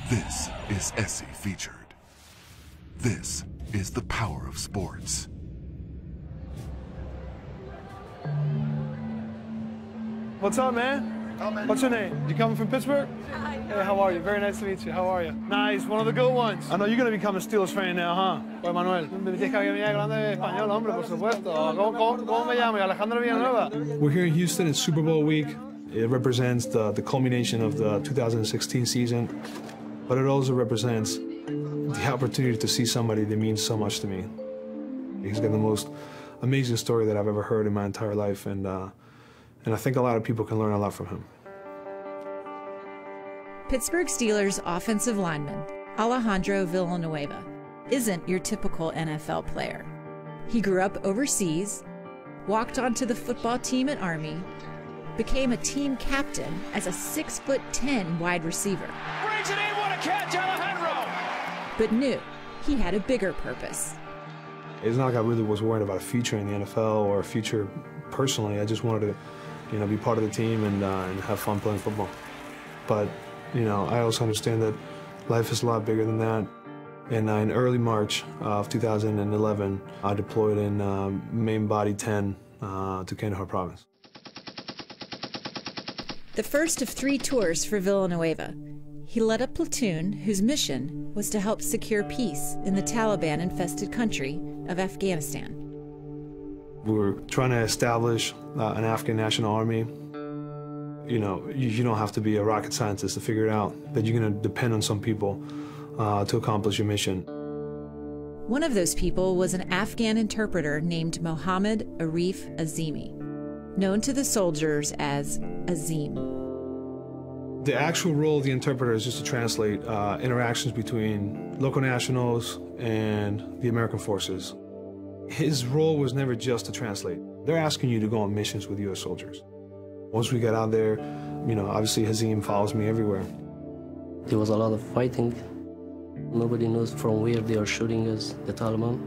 This is Essie Featured. This is the power of sports. What's up, man? What's your name? You coming from Pittsburgh? Hi. Hey, how are you? Very nice to meet you. How are you? Nice, one of the good ones. I know you're going to become a Steelers fan now, huh? Oye, Manuel, me tienes que hablar grande español, hombre, por supuesto. ¿Cómo me llamo? Alejandro Villanueva. We're here in Houston. It's Super Bowl week. It represents the culmination of the 2016 season, but it also represents the opportunity to see somebody that means so much to me. He's got the most amazing story that I've ever heard in my entire life, and I think a lot of people can learn a lot from him. Pittsburgh Steelers offensive lineman Alejandro Villanueva isn't your typical NFL player. He grew up overseas, walked onto the football team at Army, became a team captain as a 6'10" wide receiver. Brings it in, what a catch, Alejandro! But knew he had a bigger purpose. It's not like I really was worried about a future in the NFL or a future personally. I just wanted to, be part of the team and have fun playing football. But, I also understand that life is a lot bigger than that. And in early March of 2011, I deployed in Main Body 10 to Kandahar Province. The first of 3 tours for Villanueva. He led a platoon whose mission was to help secure peace in the Taliban-infested country of Afghanistan. We were trying to establish an Afghan national army. You don't have to be a rocket scientist to figure it out, that you're going to depend on some people to accomplish your mission. One of those people was an Afghan interpreter named Mohammad Arif Azimi, known to the soldiers as Azim. The actual role of the interpreter is just to translate interactions between local nationals and the American forces. His role was never just to translate. They're asking you to go on missions with U.S. soldiers. Once we got out there, obviously Hazim follows me everywhere. There was a lot of fighting. Nobody knows from where they are shooting us, the Taliban.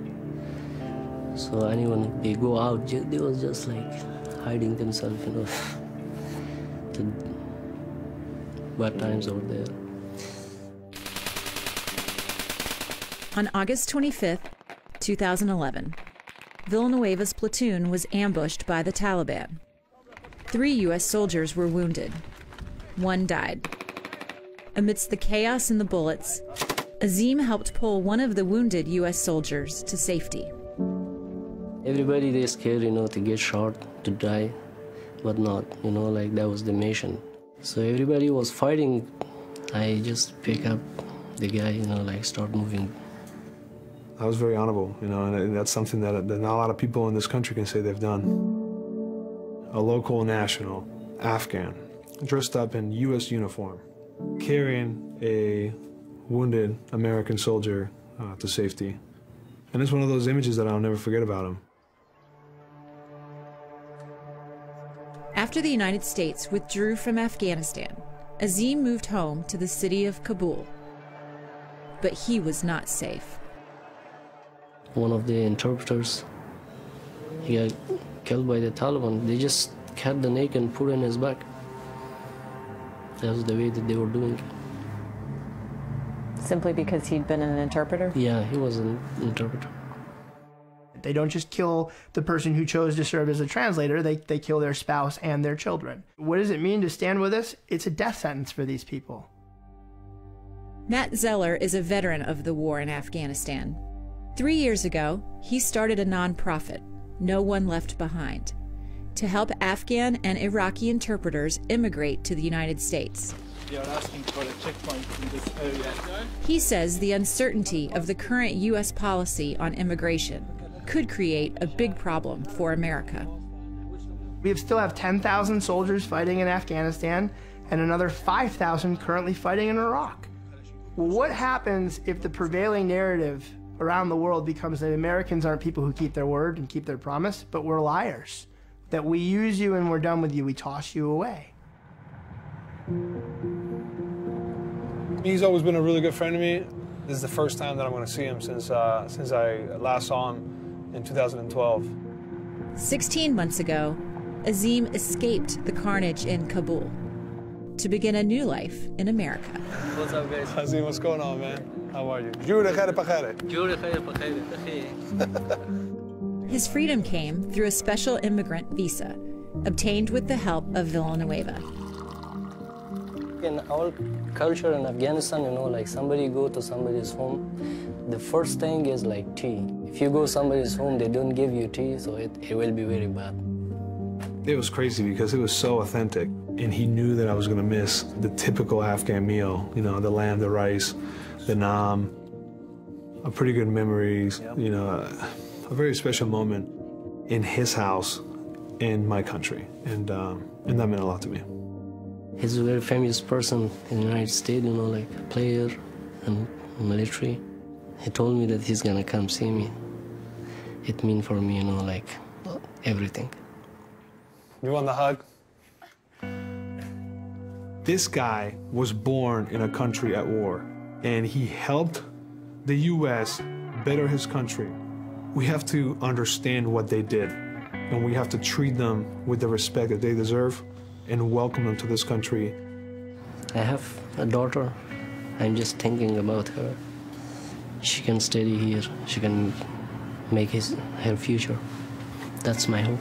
So anyone, they go out, they was just like hiding themselves, the bad times over there. On August 25th, 2011, Villanueva's platoon was ambushed by the Taliban. 3 U.S. soldiers were wounded. 1 died. Amidst the chaos and the bullets, Azim helped pull one of the wounded U.S. soldiers to safety. Everybody, they're scared, to get shot, to die, but not, like that was the mission. So everybody was fighting. I just pick up the guy, like start moving. I was very honorable, and that's something that not a lot of people in this country can say they've done. A local national, Afghan, dressed up in U.S. uniform, carrying a wounded American soldier to safety. And it's one of those images that I'll never forget about him. After the United States withdrew from Afghanistan, Azim moved home to the city of Kabul. But he was not safe. One of the interpreters, he got killed by the Taliban. They just cut the neck and put it in his back. That was the way that they were doing it. Simply because he'd been an interpreter? Yeah, he was an interpreter. They don't just kill the person who chose to serve as a translator, they kill their spouse and their children. What does it mean to stand with us? It's a death sentence for these people. Matt Zeller is a veteran of the war in Afghanistan. 3 years ago, he started a nonprofit, No One Left Behind, to help Afghan and Iraqi interpreters immigrate to the United States. You're asking for a checkpoint in this area. He says the uncertainty of the current U.S. policy on immigration could create a big problem for America. We still have 10,000 soldiers fighting in Afghanistan and another 5,000 currently fighting in Iraq. Well, what happens if the prevailing narrative around the world becomes that Americans aren't people who keep their word and keep their promise, but we're liars? That we use you and we're done with you, we toss you away. He's always been a really good friend to me. This is the first time that I'm going to see him since I last saw him in 2012. 16 months ago, Azim escaped the carnage in Kabul. to begin a new life in America. What's up, guys? Hazim, what's going on, man? How are you? His freedom came through a special immigrant visa, obtained with the help of Villanueva. In our culture in Afghanistan, you know, like somebody go to somebody's home, the first thing is like tea. If you go somebody's home, they don't give you tea, so it will be very bad. It was crazy because it was so authentic, and he knew that I was going to miss the typical Afghan meal, you know, the lamb, the rice, the naan, a pretty good memories, you know, a very special moment in his house in my country, and that meant a lot to me. He's a very famous person in the United States, you know, like a player and military. He told me that he's gonna come see me. It means for me, you know, like everything. You want the hug? This guy was born in a country at war, and he helped the U.S. better his country. We have to understand what they did, and we have to treat them with the respect that they deserve and welcome them to this country. I have a daughter. I'm just thinking about her. She can study here. She can make her future. That's my hope.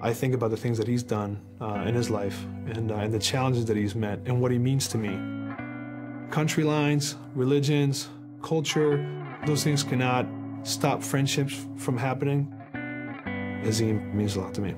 I think about the things that he's done in his life and the challenges that he's met and what he means to me. Country lines, religions, culture, those things cannot stop friendships from happening. Hazim means a lot to me.